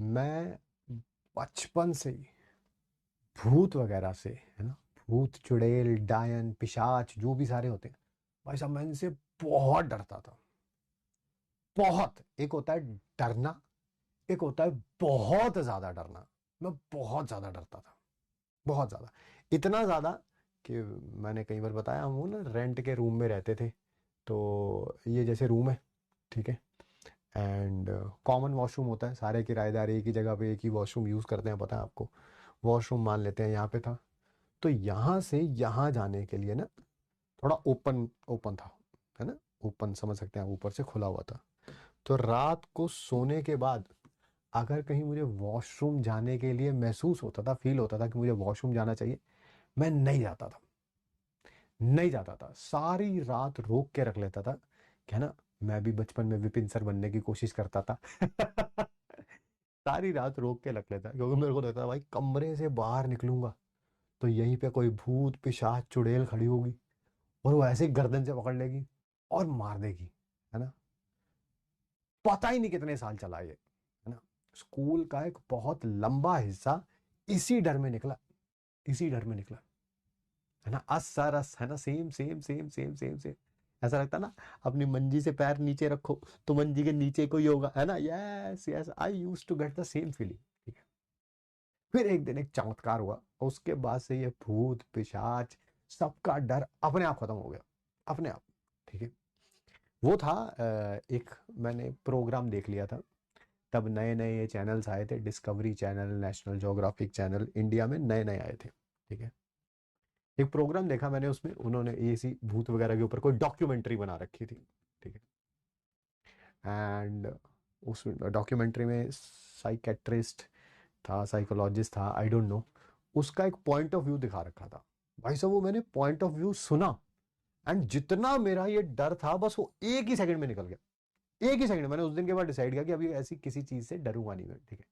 मैं बचपन से ही भूत वगैरह से, है ना, भूत चुड़ैल डायन पिशाच जो भी सारे होते हैं, भाई साहब मैं इनसे बहुत डरता था। बहुत। एक होता है डरना, एक होता है बहुत ज्यादा डरना। मैं बहुत ज्यादा डरता था, बहुत ज्यादा। इतना ज्यादा कि मैंने कई बार बताया, हम वो ना रेंट के रूम में रहते थे। तो ये जैसे रूम है, ठीक है, एंड कॉमन वॉशरूम होता है, सारे किराएदार एक ही जगह पे एक ही वॉशरूम यूज़ करते हैं, पता है आपको। वॉशरूम मान लेते हैं यहाँ पे था। तो यहाँ से यहाँ जाने के लिए ना थोड़ा ओपन ओपन था, है ना, ओपन समझ सकते हैं, ऊपर से खुला हुआ था। तो रात को सोने के बाद अगर कहीं मुझे वॉशरूम जाने के लिए महसूस होता था, फील होता था कि मुझे वॉशरूम जाना चाहिए, मैं नहीं जाता था। नहीं जाता था, सारी रात रोक के रख लेता था, क्या ना। मैं भी बचपन में विपिन सर बनने की कोशिश करता था। सारी रात रोक के रख लेता, क्योंकि मेरे को लगता था भाई कमरे से बाहर निकलूंगा तो यहीं पे कोई भूत पिशाच चुड़ैल खड़ी होगी और वो ऐसे ही गर्दन से पकड़ लेगी और मार देगी, है ना। पता ही नहीं कितने साल चला ये, है ना। स्कूल का एक बहुत लंबा हिस्सा इसी डर में निकला, इसी डर में निकला, है ना। अस सर अस, है ना, same same same same same same. ऐसा लगता ना, अपनी मंजी से पैर नीचे रखो तो मंजी के नीचे कोई होगा, है ना। Yes yes, I used to get the same feeling, ठीक है। फिर एक दिन एक चमत्कार हुआ, उसके बाद से ये भूत पिशाच सबका डर अपने आप खत्म हो गया, अपने आप, ठीक है। वो था एक, मैंने प्रोग्राम देख लिया था। तब नए नए ये चैनल्स आए थे, discovery channel, national geographic channel, India में नए नए आए थे, ठीक है। एक प्रोग्राम देखा मैंने, उसमें उन्होंने ऐसी भूत वगैरह के ऊपर कोई डॉक्यूमेंट्री बना रखी थी, ठीक है। एंड उस डॉक्यूमेंट्री में साइकेट्रिस्ट था, साइकोलॉजिस्ट था, आई डोंट नो, उसका एक पॉइंट ऑफ व्यू दिखा रखा था। भाई साहब वो मैंने पॉइंट ऑफ व्यू सुना, एंड जितना मेरा ये डर था बस वो एक ही सेकंड में निकल गया। एक ही सेकंड। मैंने उस दिन के बाद डिसाइड किया कि अभी ऐसी किसी चीज से डरूंगा नहीं मैं, ठीक है।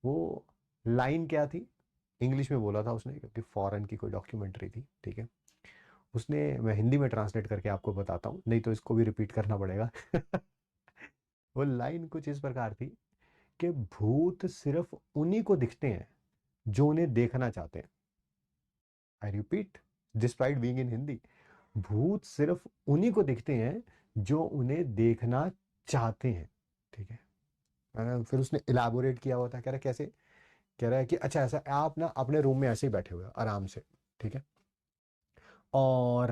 वो लाइन क्या थी, इंग्लिश में बोला था उसने, क्योंकि फॉरेन की कोई डॉक्यूमेंट्री थी, ठीक है। उसने, मैं हिंदी में ट्रांसलेट करके आपको बताता हूँ, नहीं तो इसको भी रिपीट करना पड़ेगा। वो लाइन कुछ इस प्रकार थी कि भूत सिर्फ उन्हीं को दिखते हैं जो उन्हें देखना चाहते हैं। I repeat, despite being in Hindi, भूत सिर्फ उन्हीं को दिखते हैं जो उन्हें देखना चाहते हैं, ठीक है। फिर उसने इलाबोरेट किया हुआ था, कह रहा कैसे, कह रहा है कि अच्छा ऐसा, आप ना अपने रूम में ऐसे ही बैठे हुए हो आराम से, ठीक है, और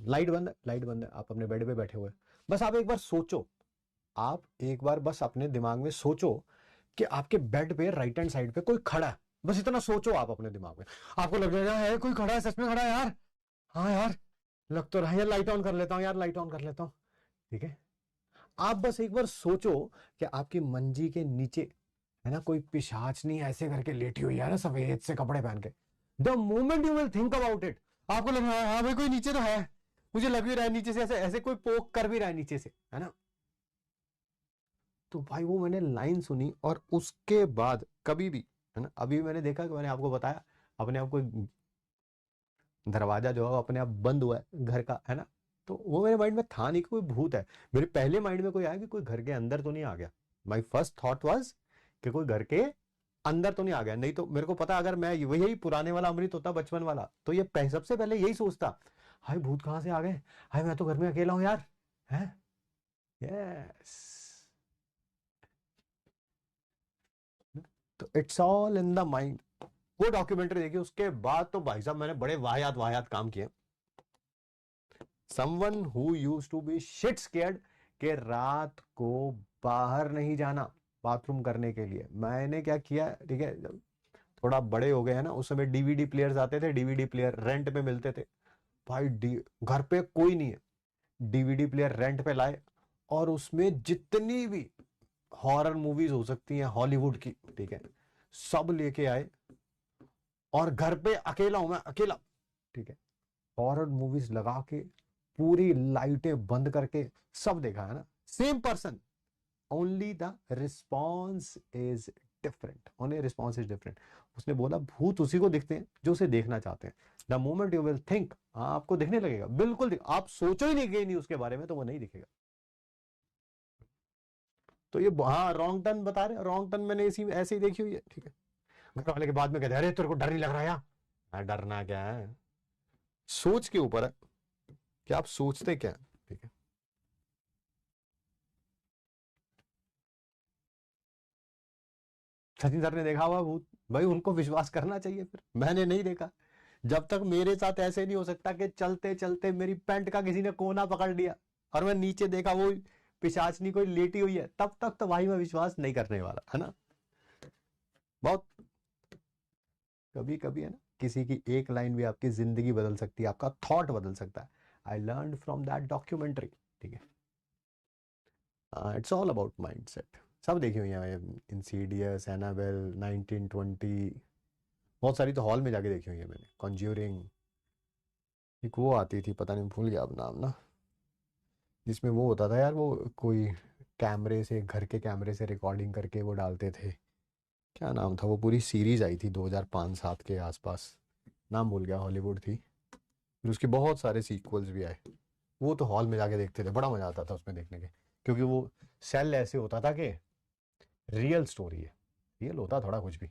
लाइट बंद है, लाइट बंद है, आप अपने बेड पे बैठे हुए हैं। बस आप एक बार सोचो, आप एक बार बस अपने दिमाग में सोचो कि आपके बेड पे राइट हैंड साइड पे कोई खड़ा है। बस इतना सोचो आप अपने दिमाग में, आपको लग जाएगा है कोई खड़ा है, सच में खड़ा है यार, हाँ यार, लग तो रहा है यार, लाइट ऑन कर लेता हूँ यार, लाइट ऑन कर लेता हूँ, ठीक है। आप बस एक बार सोचो कि आपकी मंजी के नीचे, है ना, कोई पिशाच नहीं ऐसे करके लेटी हुई है ना, सफेद से कपड़े पहन के। The moment you will think about it, आपको लग रहा है हाँ भाई कोई नीचे तो है, मुझे लग भी रहा है नीचे से ऐसे ऐसे कोई पोक कर भी रहा है नीचे से, है ना। तो भाई वो मैंने लाइन सुनी और उसके बाद कभी भी, है ना, अभी भी मैंने देखा कि मैंने आपको बताया, अपने आप को दरवाजा जो है अपने आप बंद हुआ है घर का, है ना। तो वो मेरे माइंड में था नहीं कि कोई भूत है। मेरे पहले माइंड में कोई आया कि कोई घर के अंदर तो नहीं आ गया। माई फर्स्ट थॉट वाज कि कोई घर के अंदर तो नहीं आ गया, नहीं तो मेरे को पता, अगर मैं वही पुराने वाला अमृत होता बचपन वाला, तो ये सबसे पहले यही सोचता, हाय भूत कहाँ से आ गए, हाय मैं तो घर में अकेला हूं यार, है। यस। तो it's all in the mind. वो डॉक्यूमेंट्री देखी, उसके बाद तो भाई साहब मैंने बड़े वाहियात वाहियात काम किए। Someone who used to be shit scared के रात को बाहर नहीं जाना बाथरूम करने के लिए, मैंने क्या किया, ठीक है, जब थोड़ा बड़े हो गए हैं ना, उस समय डीवीडी प्लेयर्स आते थे, डीवीडी प्लेयर रेंट पे मिलते थे। भाई घर पे कोई नहीं है, डीवीडी प्लेयर रेंट पे लाए, और उसमें जितनी भी हॉरर मूवीज हो सकती हैं हॉलीवुड की, ठीक है, सब लेके आए। और घर पे अकेला हूं मैं, अकेला, ठीक है, हॉरर मूवीज लगा के, पूरी लाइटें बंद करके, सब देखा, है ना, same person, only the response is different, only response is different. उसने बोला भूत उसी को दिखते हैं जो उसे देखना चाहते हैं। The moment you will think, आपको दिखने लगेगा, बिल्कुल आप सोचो ही नहीं, गए नहीं उसके बारे में, तो वो नहीं दिखेगा। तो ये हाँ रॉन्ग टर्न बता रहे, रॉन्ग टर्न मैंने इसी ऐसे ही देखी हुई है, ठीक है। घर वाले के बाद में कहते हैं, अरे तेरे को डर नहीं लग रहा यार? डरना क्या है, सोच के ऊपर है कि आप सोचते क्या है, ठीक है। सचिन सर ने देखा हुआ भूत, भाई उनको विश्वास करना चाहिए, फिर मैंने नहीं देखा। जब तक मेरे साथ ऐसे नहीं हो सकता कि चलते चलते मेरी पैंट का किसी ने कोना पकड़ लिया और मैं नीचे देखा वो पिशाचनी कोई लेटी हुई है, तब तक तो भाई मैं विश्वास नहीं करने वाला, है ना। बहुत कभी कभी है ना, किसी की एक लाइन भी आपकी जिंदगी बदल सकती है, आपका थॉट बदल सकता है। I learn from that documentary, ठीक है। It's all about mindset. सब देखी हुई है, इंसीडियस, एनाबेल, 1920, बहुत सारी तो हॉल में जाके देखी हुई है मैंने। कॉन्ज्यूरिंग, एक वो आती थी, पता नहीं भूल गया अब नाम ना, जिसमें वो होता था यार, वो कोई कैमरे से, घर के कैमरे से रिकॉर्डिंग करके वो डालते थे। क्या नाम था, वो पूरी सीरीज आई थी 2005-7 के आसपास, नाम भूल गया, हॉलीवुड थी। फिर उसके बहुत सारे सीक्वल्स भी आए। वो तो हॉल में जाके देखते थे, बड़ा मजा आता था उसमें देखने के, क्योंकि वो सेल ऐसे होता था कि रियल स्टोरी है, रियल होता थोड़ा कुछ भी।